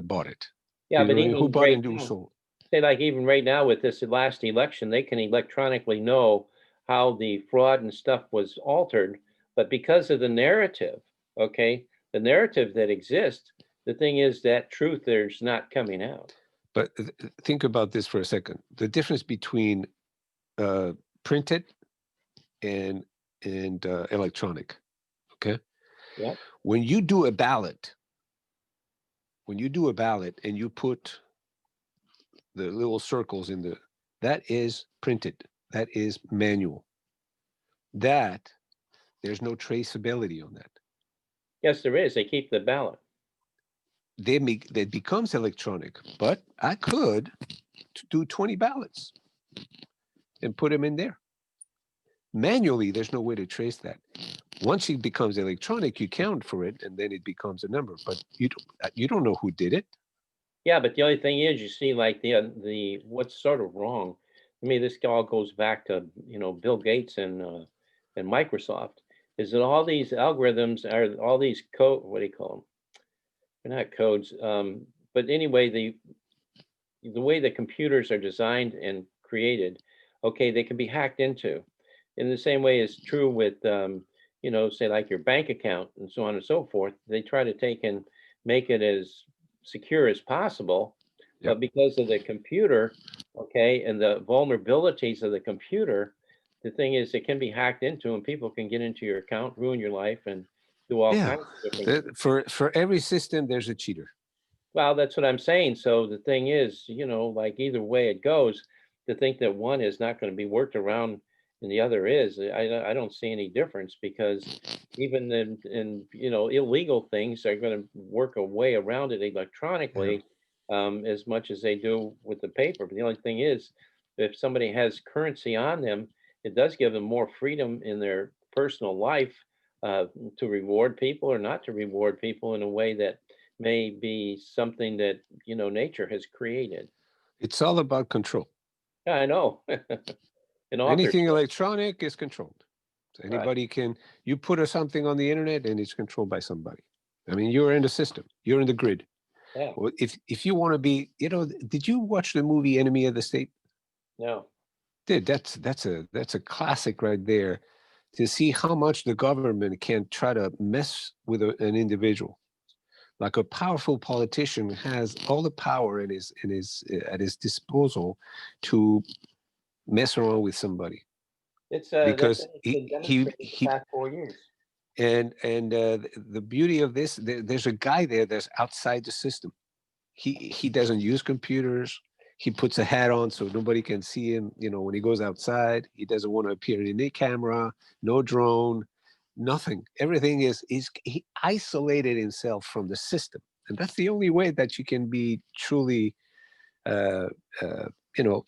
bought it. Yeah, but Who even bought right and who now, sold. say like even right now with this last election, they can electronically know how the fraud and stuff was altered. But because of the narrative, okay, the narrative that exists, the thing is that truth there's not coming out. But think about this for a second. The difference between printed and electronic. Okay. Yeah. When you do a ballot, and you put the little circles in that is printed. That is manual. That there's no traceability on that. Yes, there is. They keep the ballot. That becomes electronic, but I could do 20 ballots and put them in there. Manually, there's no way to trace that. Once it becomes electronic, you count for it, and then it becomes a number. But you don't know who did it. Yeah, but the only thing is, you see, like the what's sort of wrong. I mean, this all goes back to Bill Gates and Microsoft. Is that all these algorithms are all these code? What do you call them? They're not codes. But anyway, the way the computers are designed and created, okay, they can be hacked into. In the same way is true with say like your bank account and so on and so forth. They try to take and make it as secure as possible, Yep. but because of the computer, okay, and the vulnerabilities of the computer, the thing is it can be hacked into and people can get into your account, ruin your life, and do all Yeah. kinds of different. For every system, there's a cheater. Well, that's what I'm saying. So the thing is, like either way it goes, to think that one is not going to be worked around and the other is, I don't see any difference because even in illegal things are going to work a way around it electronically, as much as they do with the paper. But the only thing is, if somebody has currency on them, it does give them more freedom in their personal life, to reward people or not to reward people in a way that may be something that nature has created. It's all about control. Yeah, I know. An author Anything said, electronic is controlled. So right. anybody can, you put something on the internet and it's controlled by somebody. I mean, you're in the system, you're in the grid. Yeah, Well, if you want to be, did you watch the movie Enemy of the State? no, Dude, that's a classic right there, to see how much the government can try to mess with an individual. Like a powerful politician has all the power at his disposal to mess around with somebody, it's because been demonstrated the past 4 years. and the beauty of this, there's a guy there that's outside the system. He doesn't use computers. He puts a hat on so nobody can see him. When he goes outside, he doesn't want to appear in any camera, no drone, nothing. Everything he isolated himself from the system, and that's the only way that you can be truly, uh,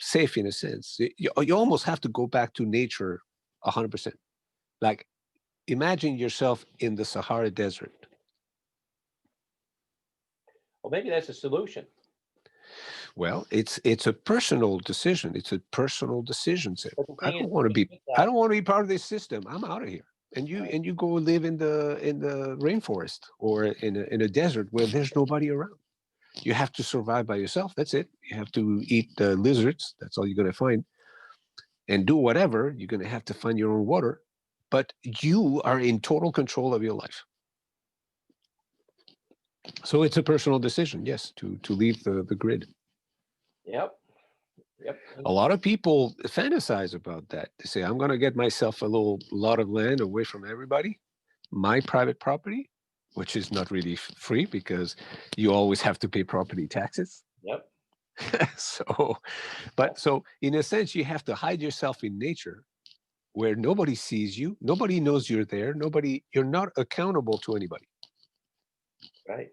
safe in a sense. You almost have to go back to nature 100%. Like, imagine yourself in the Sahara Desert. Well, maybe that's a solution. Well, it's a personal decision. It's a personal decision. Say, But the I thing is, don't want to be. I don't want to be part of this system. I'm out of here. And you go live in the rainforest or in a desert where there's nobody around. You have to survive by yourself. That's it. You have to eat lizards. That's all you're going to find. And do whatever. You're going to have to find your own water. But you are in total control of your life. So it's a personal decision, yes, to leave the grid. Yep. Yep. A lot of people fantasize about that. They say, I'm going to get myself a little lot of land away from everybody, my private property, which is not really free because you always have to pay property taxes. Yep. So in a sense, you have to hide yourself in nature where nobody sees you, nobody knows you're there, you're not accountable to anybody. Right.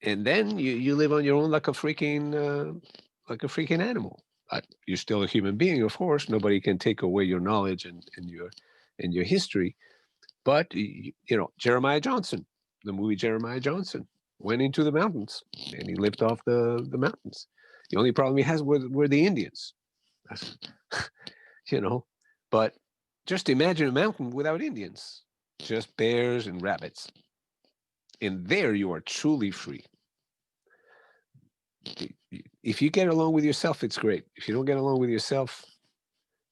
And then you live on your own like a freaking animal. But you're still a human being, of course. Nobody can take away your knowledge and your history. But Jeremiah Johnson, the movie Jeremiah Johnson, went into the mountains and he lived off the mountains. The only problem he has were the Indians. But just imagine a mountain without Indians, just bears and rabbits. And there you are truly free. If you get along with yourself, it's great. If you don't get along with yourself,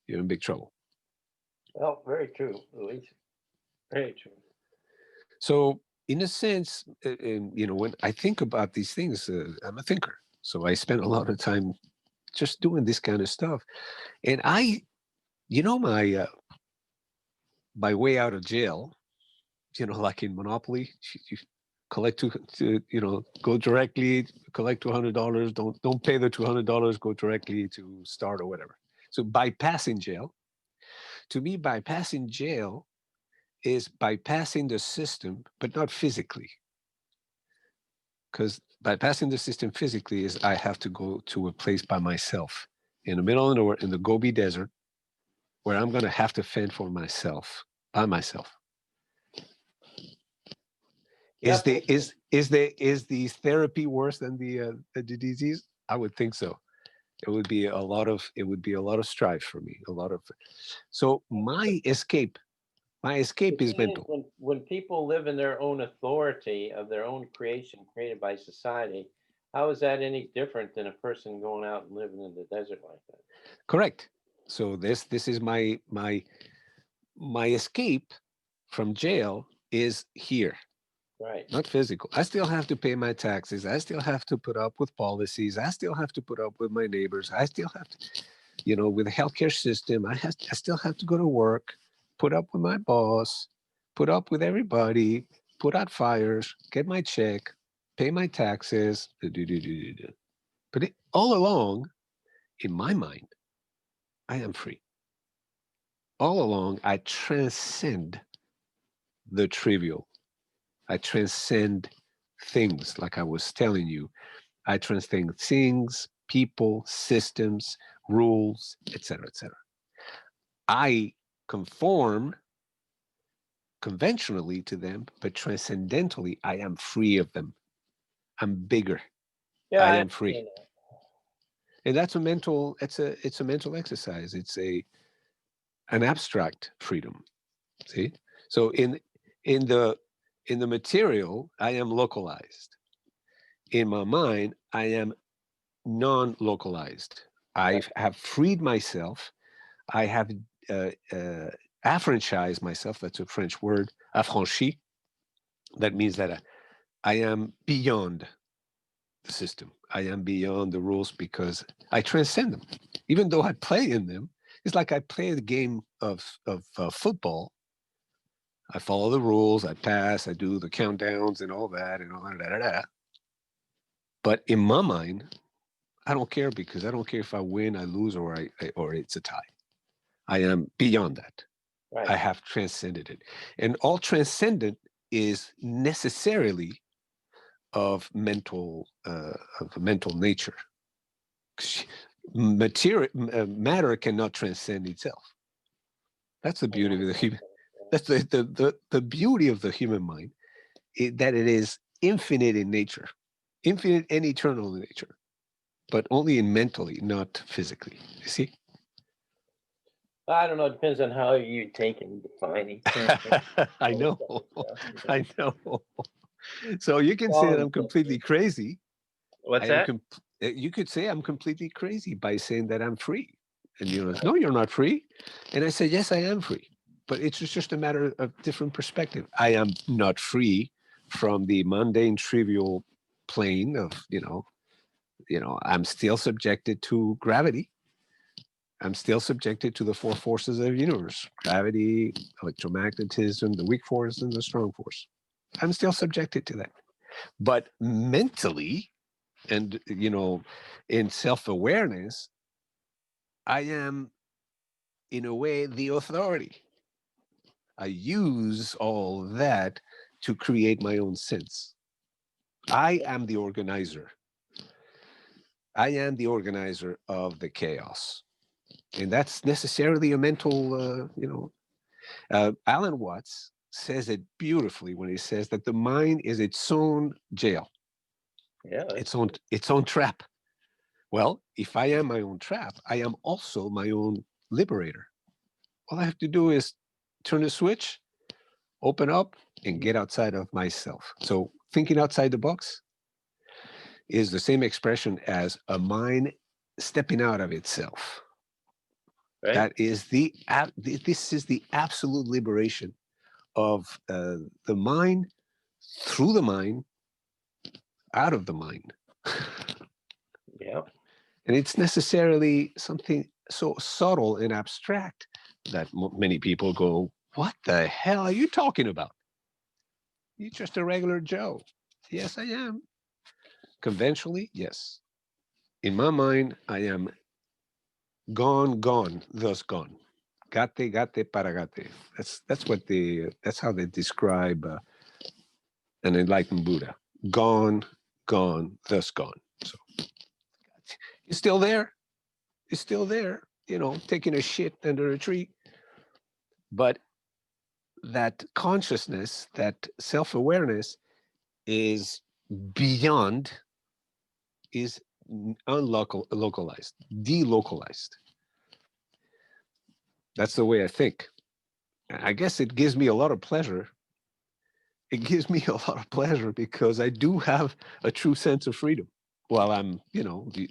you're in big trouble. Well, very true, Luis. Very true. So, in a sense, when I think about these things, I'm a thinker. So I spend a lot of time just doing this kind of stuff. And my way out of jail, like in Monopoly, you collect go directly, collect $200. Don't pay the $200. Go directly to start or whatever. So bypassing jail. To me, bypassing jail is bypassing the system, but not physically. Because bypassing the system physically is I have to go to a place by myself in the middle of nowhere in the Gobi Desert, where I'm going to have to fend for myself by myself. Is the therapy worse than the disease? I would think so. It would be a lot of strife for me. So my escape is mental. When people live in their own authority of their own creation created by society, how is that any different than a person going out and living in the desert like that? Correct. So this is my escape from jail is here. Right. Not physical. I still have to pay my taxes. I still have to put up with policies. I still have to put up with my neighbors. I still have to, with the healthcare system, I still have to go to work, put up with my boss, put up with everybody, put out fires, get my check, pay my taxes. But all along, in my mind, I am free. All along, I transcend the trivial. I transcend things, like I was telling you. I transcend things, people, systems, rules, etc., etc. I conform conventionally to them, but transcendentally, I am free of them. I'm bigger. Yeah, I am free. And that's a mental. It's a mental exercise. It's an abstract freedom. See, so in the material, I am localized. In my mind, I am non-localized. I have freed myself. I have affranchised myself. That's a French word, affranchi. That means that I am beyond the system. I am beyond the rules because I transcend them. Even though I play in them, it's like I play the game of football. I follow the rules, I pass, I do the countdowns and all that and all that. But in my mind, I don't care because I don't care if I win, I lose, or it's a tie. I am beyond that. Right. I have transcended it. And all transcendent is necessarily of mental nature. Matter cannot transcend itself. That's the beauty of the human. That's the beauty of the human mind, that it is infinite in nature, infinite and eternal in nature, but only in mentally, not physically. You see? I don't know. It depends on how you take and define it. I know. I know. So you can say that I'm completely crazy. What's that? You could say I'm completely crazy by saying that I'm free. And no, you're not free. And I said, yes, I am free. But it's just a matter of different perspective. I am not free from the mundane, trivial plane of, I'm still subjected to gravity. I'm still subjected to the four forces of the universe: gravity, electromagnetism, the weak force, and the strong force. I'm still subjected to that. But mentally, and in self-awareness, I am, in a way, the authority. I use all that to create my own sense. I am the organizer. I am the organizer of the chaos. And that's necessarily a mental, Alan Watts says it beautifully when he says that the mind is its own jail, Yeah. its own trap. Well, if I am my own trap, I am also my own liberator. All I have to do is turn the switch, open up, and get outside of myself. So thinking outside the box is the same expression as a mind stepping out of itself. Right. That is this is the absolute liberation of the mind, through the mind, out of the mind. Yeah. And it's necessarily something so subtle and abstract that many people go, "What the hell are you talking about? You're just a regular Joe." Yes, I am. Conventionally, yes. In my mind, I am gone, thus gone. Gate, paragate. That's how they describe an enlightened Buddha. Gone, thus gone. So he's still there. He's still there, taking a shit under a tree. But that consciousness, that self-awareness is beyond, is localized, delocalized. That's the way I think. I guess it gives me a lot of pleasure. It gives me a lot of pleasure because I do have a true sense of freedom. While I'm,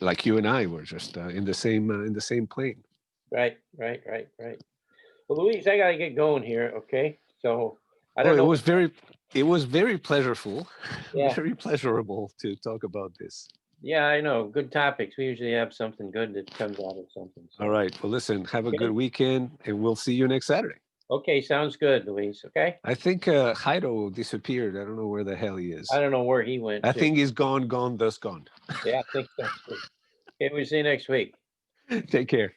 like you and I were just in the same plane. Right. Well, Luis, I gotta get going here. Okay. So I don't It know. was very pleasureful, Yeah. very pleasurable to talk about this. Yeah, I know. Good topics. We usually have something good that comes out of something. So. All right. Well, listen, have a Okay. good weekend, and we'll see you next Saturday. Okay, sounds good, Luis. Okay. I think Jairo disappeared. I don't know where the hell he is. I don't know where he went. I to. think he's gone, thus gone. Yeah, I think so too. Okay, we'll see you next week. Take care.